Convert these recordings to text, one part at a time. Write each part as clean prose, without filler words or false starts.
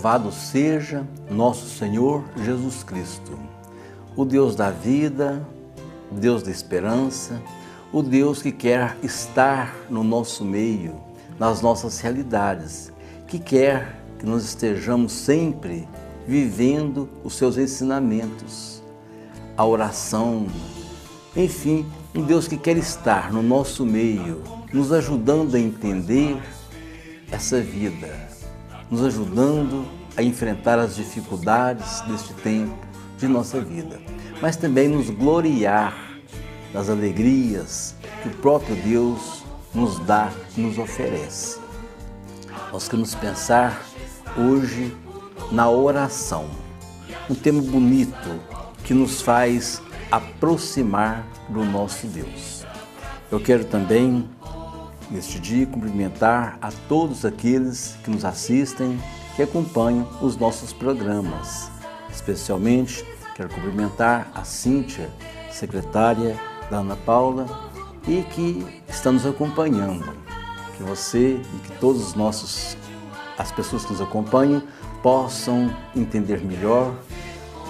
Louvado seja nosso Senhor Jesus Cristo, o Deus da vida, Deus da esperança, o Deus que quer estar no nosso meio, nas nossas realidades, que quer que nós estejamos sempre vivendo os seus ensinamentos, a oração, enfim, um Deus que quer estar no nosso meio, nos ajudando a entender essa vida, nos ajudando a enfrentar as dificuldades deste tempo de nossa vida, mas também nos gloriar das alegrias que o próprio Deus nos dá, nos oferece. Nós queremos pensar hoje na oração, um tema bonito que nos faz aproximar do nosso Deus. Eu quero também, neste dia, cumprimentar a todos aqueles que nos assistem, que acompanham os nossos programas. Especialmente, quero cumprimentar a Cíntia, secretária da Ana Paula, e que está nos acompanhando. Que você e que todos as pessoas que nos acompanham possam entender melhor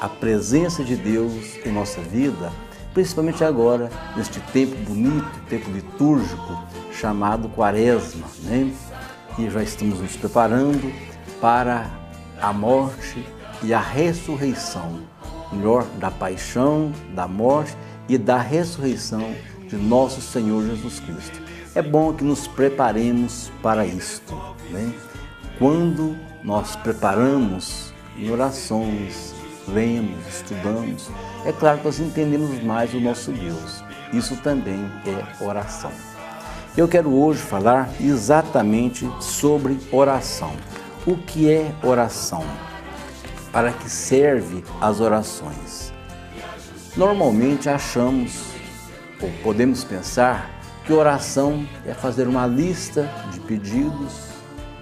a presença de Deus em nossa vida, principalmente agora, neste tempo bonito, tempo litúrgico, chamado Quaresma, né? E já estamos nos preparando para a morte e a ressurreição, melhor, da paixão, da morte e da ressurreição de nosso Senhor Jesus Cristo. É bom que nos preparemos para isto, né? Quando nós preparamos em orações, lemos, estudamos, é claro que nós entendemos mais o nosso Deus. Isso também é oração. Eu quero hoje falar exatamente sobre oração. O que é oração? Para que serve as orações? Normalmente achamos, ou podemos pensar, que oração é fazer uma lista de pedidos,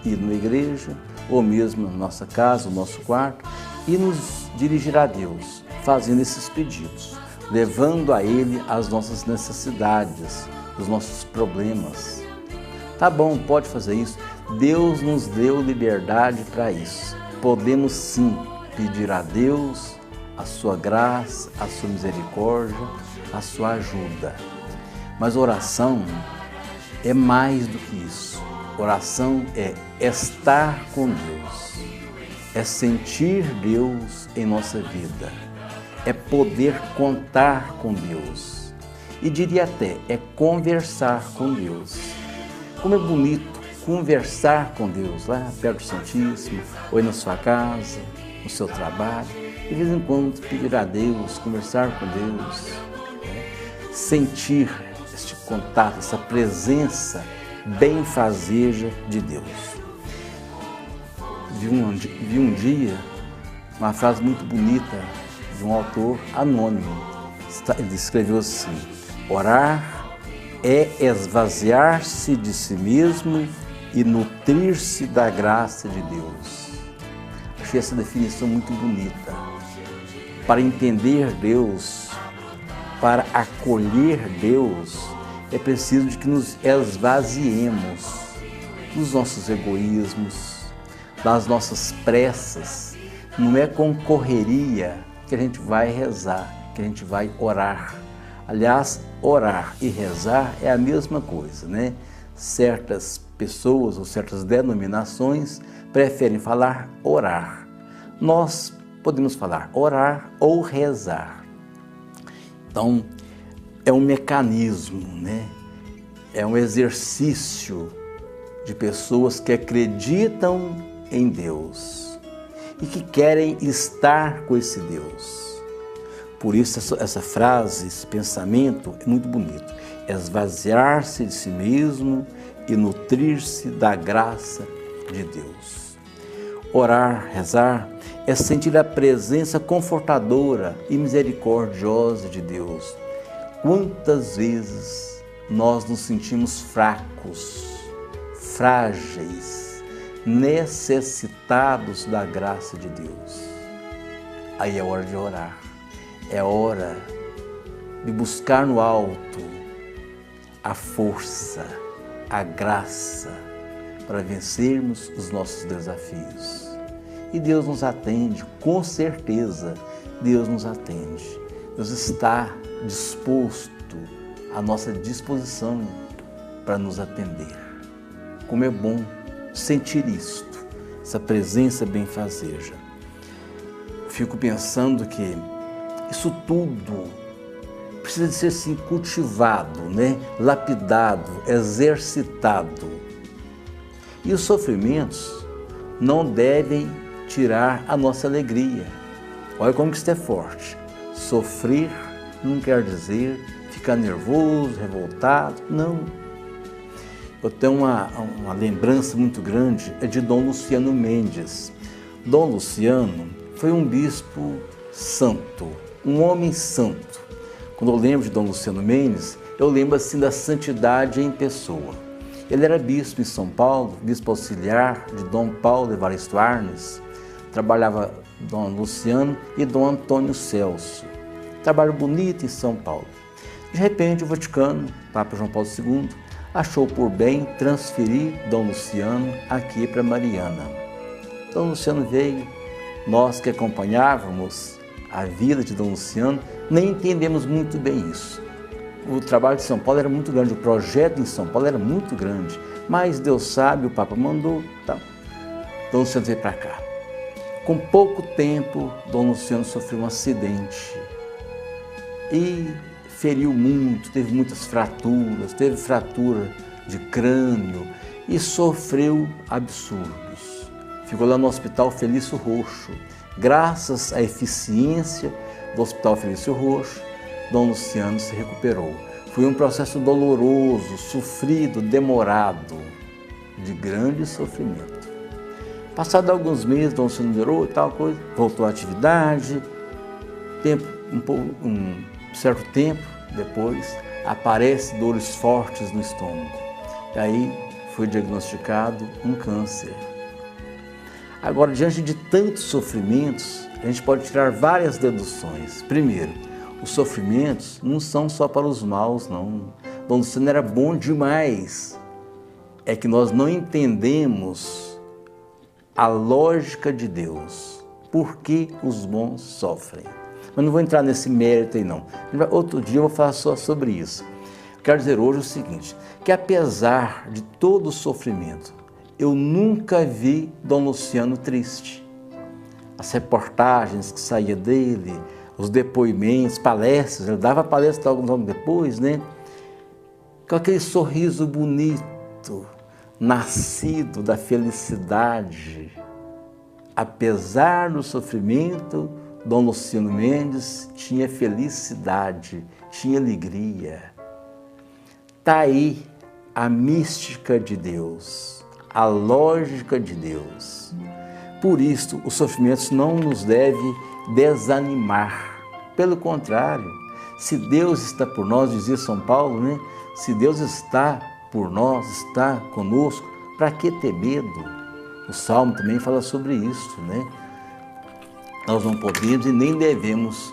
ir na igreja, ou mesmo na nossa casa, no nosso quarto, e nos dirigir a Deus, fazendo esses pedidos, levando a Ele as nossas necessidades, os nossos problemas. Tá bom, pode fazer isso. Deus nos deu liberdade para isso. Podemos sim pedir a Deus a sua graça, a sua misericórdia, a sua ajuda. Mas oração é mais do que isso. Oração é estar com Deus, é sentir Deus em nossa vida, é poder contar com Deus e diria até, é conversar com Deus. Como é bonito conversar com Deus lá perto do Santíssimo, ou na sua casa, no seu trabalho, de vez em quando pedir a Deus, conversar com Deus, né? Sentir este contato, essa presença benfazeja de Deus. Vi um dia uma frase muito bonita de um autor anônimo. Ele escreveu assim: orar é esvaziar-se de si mesmo e nutrir-se da graça de Deus. Achei essa definição muito bonita. Para entender Deus, para acolher Deus, é preciso de que nos esvaziemos dos nossos egoísmos, das nossas pressas. Não é com correria que a gente vai rezar, que a gente vai orar. Aliás, orar e rezar é a mesma coisa, né? Certas pessoas ou certas denominações preferem falar orar. Nós podemos falar orar ou rezar. Então, é um mecanismo, né? É um exercício de pessoas que acreditam em Deus e que querem estar com esse Deus. Por isso essa frase, esse pensamento é muito bonito. Esvaziar-se de si mesmo e nutrir-se da graça de Deus. Orar, rezar, é sentir a presença confortadora e misericordiosa de Deus. Quantas vezes nós nos sentimos fracos, frágeis, necessitados da graça de Deus. Aí é hora de orar, é hora de buscar no alto a força, a graça para vencermos os nossos desafios. E Deus nos atende, com certeza Deus nos atende. Deus está disposto, à nossa disposição para nos atender. Como é bom sentir isto, essa presença benfazeja. Fico pensando que isso tudo precisa de ser assim, cultivado, né? Lapidado, exercitado. E os sofrimentos não devem tirar a nossa alegria. Olha como que isso é forte. Sofrer não quer dizer ficar nervoso, revoltado, não. Eu tenho uma lembrança muito grande, é de Dom Luciano Mendes. Dom Luciano foi um bispo santo, um homem santo. Quando eu lembro de Dom Luciano Mendes, eu lembro assim da santidade em pessoa. Ele era bispo em São Paulo, bispo auxiliar de Dom Paulo Evaristo Arnes. Trabalhava Dom Luciano e Dom Antônio Celso. Trabalho bonito em São Paulo. De repente, o Vaticano, Papa João Paulo II, achou por bem transferir Dom Luciano aqui para Mariana. Dom Luciano veio, nós que acompanhávamos a vida de Dom Luciano, nem entendemos muito bem isso. O trabalho de São Paulo era muito grande, o projeto em São Paulo era muito grande, mas Deus sabe, o Papa mandou, tá. Dom Luciano veio para cá. Com pouco tempo, Dom Luciano sofreu um acidente e feriu muito, teve muitas fraturas, teve fratura de crânio e sofreu absurdos. Ficou lá no Hospital Felício Roxo. Graças à eficiência do Hospital Felício Roxo, Dom Luciano se recuperou. Foi um processo doloroso, sofrido, demorado, de grande sofrimento. Passado alguns meses, Dom Luciano melhorou e tal coisa, voltou à atividade. Um certo tempo depois, aparecem dores fortes no estômago. E aí foi diagnosticado um câncer. Agora, diante de tantos sofrimentos, a gente pode tirar várias deduções. Primeiro, os sofrimentos não são só para os maus, não. Dom Luciano era bom demais. É que nós não entendemos a lógica de Deus. Por que os bons sofrem? Mas não vou entrar nesse mérito aí, não. Outro dia eu vou falar só sobre isso. Quero dizer hoje o seguinte, que apesar de todo o sofrimento, eu nunca vi Dom Luciano triste. As reportagens que saíam dele, os depoimentos, palestras, ele dava palestra alguns anos depois, né? Com aquele sorriso bonito, nascido da felicidade. Apesar do sofrimento, Dom Luciano Mendes tinha felicidade, tinha alegria. Está aí a mística de Deus, a lógica de Deus. Por isso, os sofrimentos não nos devem desanimar. Pelo contrário, se Deus está por nós, dizia São Paulo, né? Se Deus está por nós, está conosco, para que ter medo? O Salmo também fala sobre isso, né? Nós não podemos e nem devemos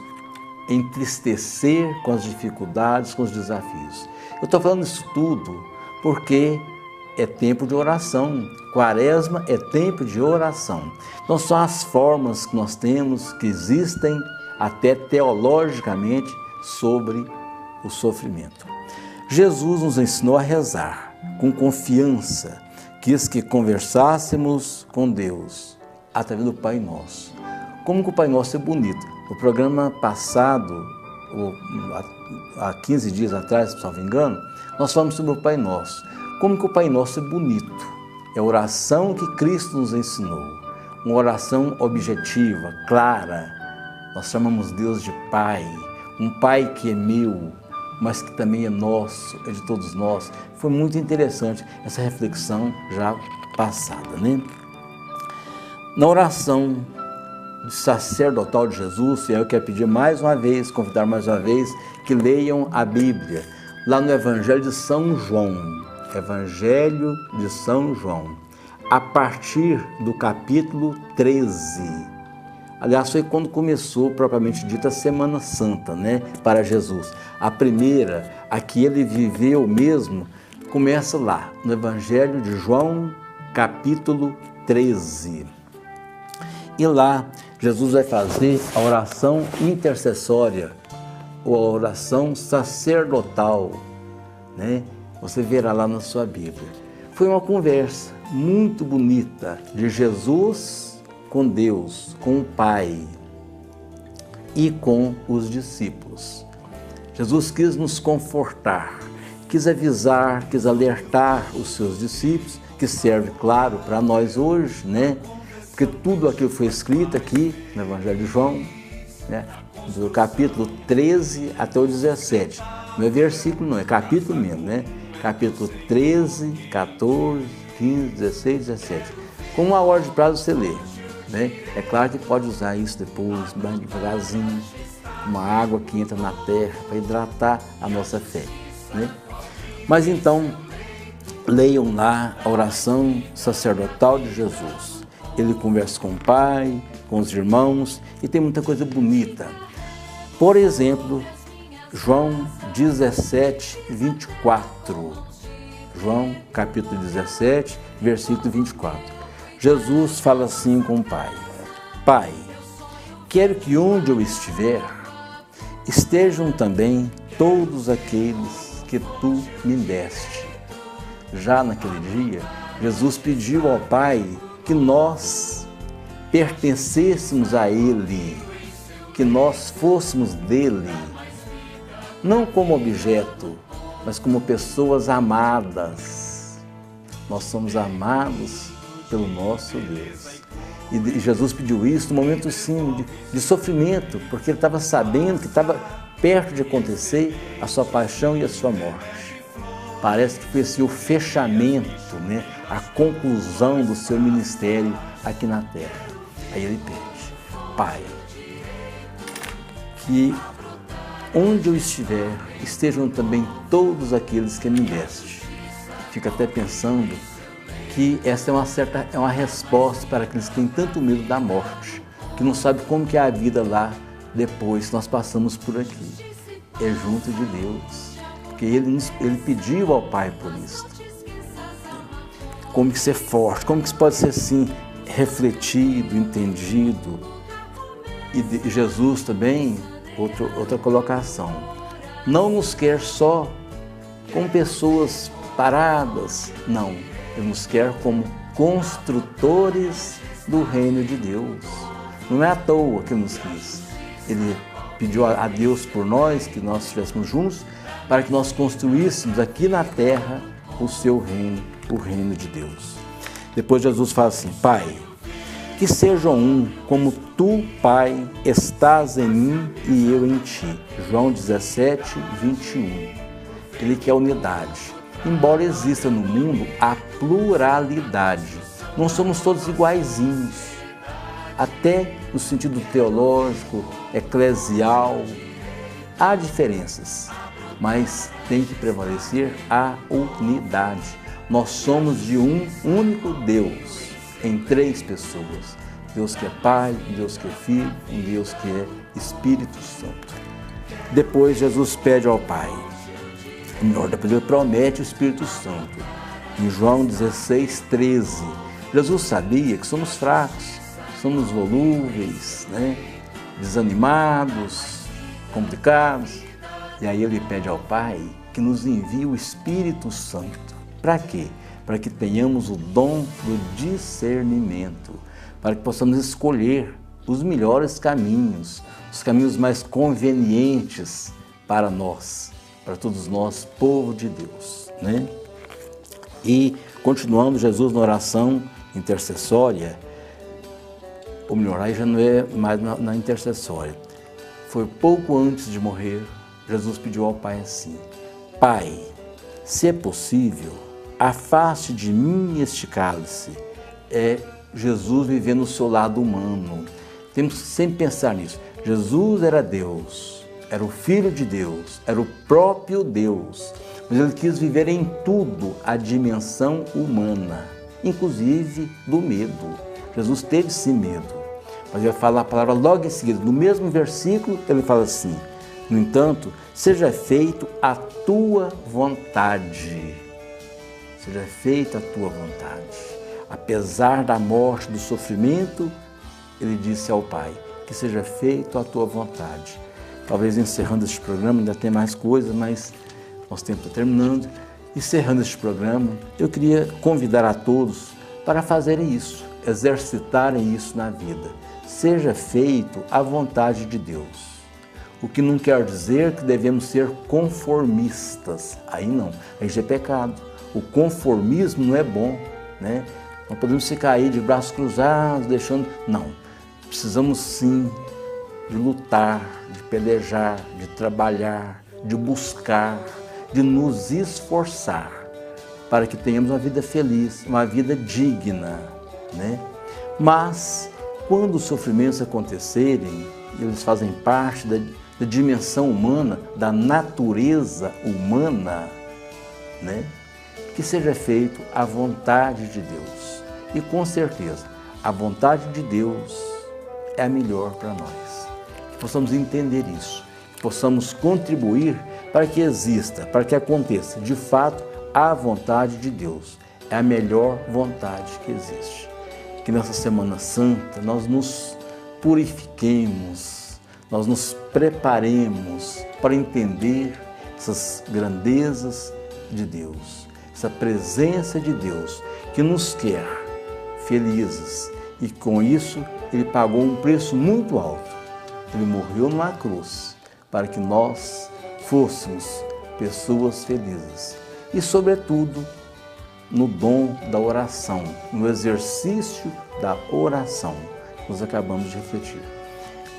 entristecer com as dificuldades, com os desafios. Eu estou falando isso tudo porque é tempo de oração. Quaresma é tempo de oração. Então são as formas que nós temos, que existem até teologicamente sobre o sofrimento. Jesus nos ensinou a rezar com confiança, quis que conversássemos com Deus através do Pai Nosso. Como que o Pai Nosso é bonito. No programa passado, há 15 dias atrás, se não me engano, nós falamos sobre o Pai Nosso. Como que o Pai Nosso é bonito. É a oração que Cristo nos ensinou. Uma oração objetiva, clara. Nós chamamos Deus de Pai. Um Pai que é meu, mas que também é nosso, é de todos nós. Foi muito interessante essa reflexão já passada, né? Na oração sacerdotal de Jesus, eu quero pedir mais uma vez, convidar mais uma vez, que leiam a Bíblia, lá no Evangelho de São João, Evangelho de São João, a partir do capítulo 13. Aliás, foi quando começou, propriamente dita, a Semana Santa, né, para Jesus. A primeira, a que ele viveu mesmo, começa lá, no Evangelho de João, capítulo 13. E lá, Jesus vai fazer a oração intercessória, ou a oração sacerdotal, né? Você verá lá na sua Bíblia. Foi uma conversa muito bonita de Jesus com Deus, com o Pai e com os discípulos. Jesus quis nos confortar, quis avisar, quis alertar os seus discípulos, que serve, claro, para nós hoje, né? Porque tudo aquilo foi escrito aqui no Evangelho de João, né? Do capítulo 13 até o 17. Não é versículo, não, é capítulo mesmo, né? Capítulo 13, 14, 15, 16, 17. Com uma hora de prazo você lê, né? É claro que pode usar isso depois, bem devagarzinho, uma água que entra na terra para hidratar a nossa fé, né? Mas então, leiam lá a oração sacerdotal de Jesus. Ele conversa com o Pai, com os irmãos, e tem muita coisa bonita. Por exemplo, João 17, 24. João, capítulo 17, versículo 24. Jesus fala assim com o Pai: Pai, quero que onde eu estiver, estejam também todos aqueles que tu me deste. Já naquele dia, Jesus pediu ao Pai que nós pertencêssemos a Ele, que nós fôssemos dele, não como objeto, mas como pessoas amadas. Nós somos amados pelo nosso Deus. E Jesus pediu isso no momento, sim, de sofrimento, porque ele estava sabendo que estava perto de acontecer a sua paixão e a sua morte. Parece que foi assim, o fechamento, né? A conclusão do seu ministério aqui na terra. Aí ele pede: Pai, que onde eu estiver, estejam também todos aqueles que me deste. Fica até pensando que essa é uma resposta para aqueles que têm tanto medo da morte, que não sabem como que é a vida lá depois que nós passamos por aqui. É junto de Deus, porque Ele pediu ao Pai por isso. Como que ser forte, como que isso pode ser assim, refletido, entendido. E Jesus também, outra colocação, não nos quer só como pessoas paradas, não, Ele nos quer como construtores do reino de Deus. Não é à toa que Ele nos quis. Ele pediu a Deus por nós, que nós estivéssemos juntos, para que nós construíssemos aqui na terra o seu reino, o reino de Deus. Depois Jesus fala assim: Pai, que sejam um, como tu, Pai, estás em mim e eu em ti. João 17, 21. Ele quer unidade. Embora exista no mundo a pluralidade, não somos todos iguaizinhos. Até no sentido teológico, eclesial, há diferenças, mas tem que prevalecer a unidade. Nós somos de um único Deus, em três pessoas. Deus que é Pai, Deus que é Filho, um Deus que é Espírito Santo. Depois Jesus pede ao Pai, depois ele promete o Espírito Santo. Em João 16, 13, Jesus sabia que somos fracos, somos volúveis, né? Desanimados, complicados. E aí ele pede ao Pai que nos envie o Espírito Santo. Para quê? Para que tenhamos o dom do discernimento, para que possamos escolher os melhores caminhos, os caminhos mais convenientes para nós, para todos nós, povo de Deus, né? E continuando Jesus na oração intercessória, ou melhor, aí já não é mais na intercessória. Foi pouco antes de morrer, Jesus pediu ao Pai assim: Pai, se é possível, afaste de mim este cálice. É Jesus vivendo o seu lado humano. Temos que sempre pensar nisso. Jesus era Deus, era o Filho de Deus, era o próprio Deus, mas Ele quis viver em tudo a dimensão humana, inclusive do medo. Jesus teve sim medo, mas Ele fala a palavra logo em seguida, no mesmo versículo, Ele fala assim: no entanto, seja feito a tua vontade. Seja feita a tua vontade. Apesar da morte, do sofrimento, ele disse ao Pai: que seja feito a tua vontade. Talvez encerrando este programa, ainda tem mais coisas, mas nosso tempo está terminando. Encerrando este programa, eu queria convidar a todos para fazerem isso, exercitarem isso na vida. Seja feito a vontade de Deus. O que não quer dizer que devemos ser conformistas. Aí não, aí já é pecado. O conformismo não é bom, né? Não podemos ficar aí de braços cruzados, deixando... Não, precisamos sim de lutar, de pelejar, de trabalhar, de buscar, de nos esforçar para que tenhamos uma vida feliz, uma vida digna, né? Mas, quando os sofrimentos acontecerem, eles fazem parte da dimensão humana, da natureza humana, né? Que seja feito a vontade de Deus. E com certeza, a vontade de Deus é a melhor para nós. Que possamos entender isso, que possamos contribuir para que exista, para que aconteça, de fato, a vontade de Deus. É a melhor vontade que existe. Que nessa Semana Santa nós nos purifiquemos, nós nos preparemos para entender essas grandezas de Deus, essa presença de Deus que nos quer felizes. E com isso Ele pagou um preço muito alto. Ele morreu numa cruz para que nós fôssemos pessoas felizes. E, sobretudo, no dom da oração, no exercício da oração, nós acabamos de refletir.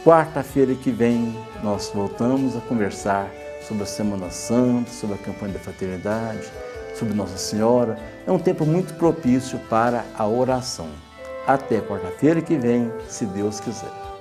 Quarta-feira que vem, nós voltamos a conversar sobre a Semana Santa, sobre a campanha da fraternidade, sobre Nossa Senhora. É um tempo muito propício para a oração. Até quarta-feira que vem, se Deus quiser.